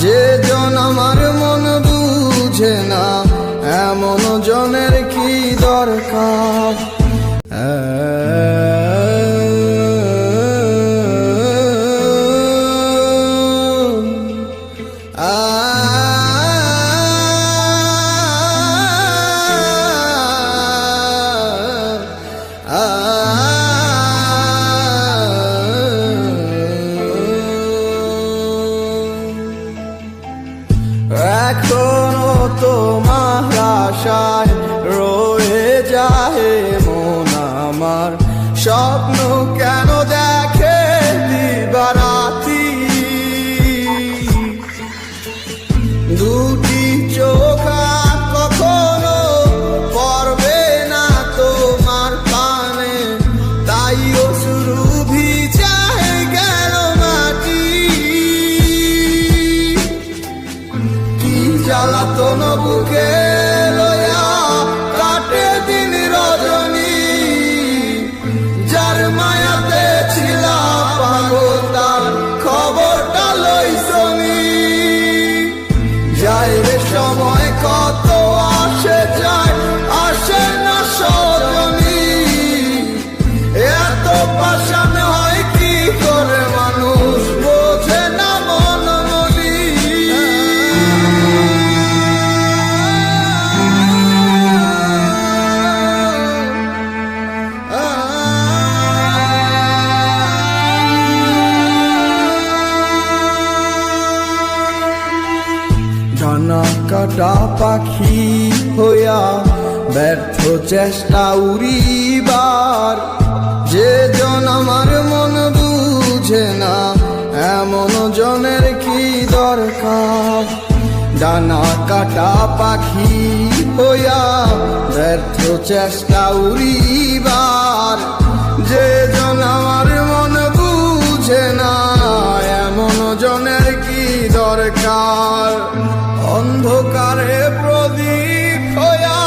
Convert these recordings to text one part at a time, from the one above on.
যে জন আমার মন বুঝে না, এমন জনের কি দরকার। এখনো তোমার আশায় রয়ে যায় মন আমার, স্বপ্ন কেন দেখে দিবারাতি, দুটি চোখ কখনো পড়বে না তোমার কানে, তাই অশ্রু ভিজায় গেল মাটি। কি জ্বালাতন বুকে লয়া কাটে দিন রজনী, যার মায়াতে ছিলাম পাগল তার খবরটা লইছনি। যায় রে সময় কত আসে যায়, আসে না সজনী, এত পাষাণ হয় কি করে মানুষ বোঝে না মন মনি। ডানা কাটা পাখি হইয়া ব্যর্থ চেষ্টা উড়িবার, যে জন আমার মন বুঝে না, এমন জনের কি দরকার। ডানা কাটা পাখি হইয়া ব্যর্থ চেষ্টা উড়িবার, যে জন আমার মন বুঝে না, এমন জনের কি দরকার। অন্ধকারে প্রদীপ হইয়া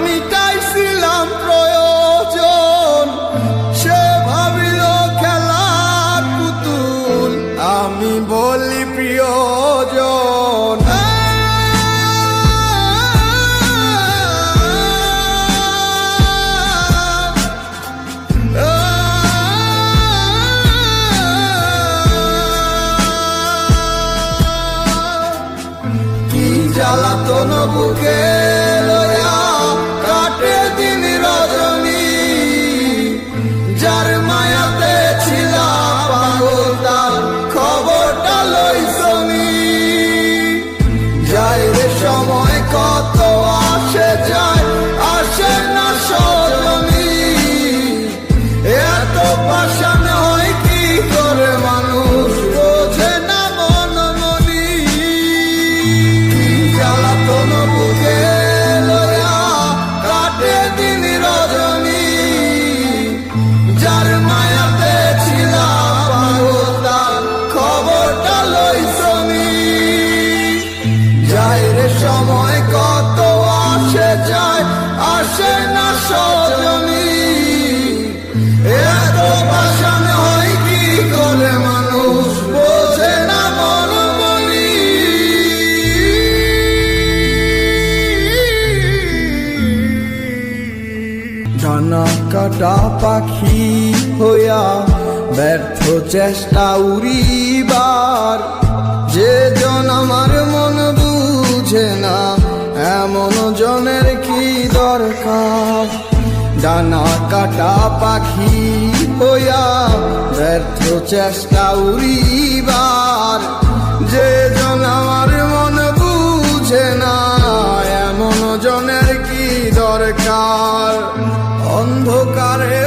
মিটাইছিলাম প্রয়োজন, সে ভাবিল খেলার পুতুল, আমি বলি প্রিয়জন। জ্বালাতন বুকে লয়া কাটে দিন রজনী, যার মায়াতে ছিলাম পাগল তার খবরটা লইছনি। যায় রে সময় কত আসে যায়, আসে না সজনী, এত পাষাণ হয় কি করে মানুষ বোঝে না মন মনি। জ্বালাতন বুকে লয়া কাটে দিন রজনী, যার মায়াতে ছিলাম পাগল তার খবরটা লইছনি। যায় রে সময় কত আসে যায়, আসে না সজনী, এত পাষাণ হয় কি করে মানুষ বোঝে না মন মনি। ডানা কাটা পাখি হইয়া ব্যর্থ চেষ্টা উড়িবার, যে জন আমার মন বুঝে না, এমন জনের কি দরকার। ডানা কাটা পাখি হইয়া ব্যর্থ চেষ্টা উড়িবার, যে জন আমার মন বুঝে না, এমন জনের কি দরকার। অন্ধকারে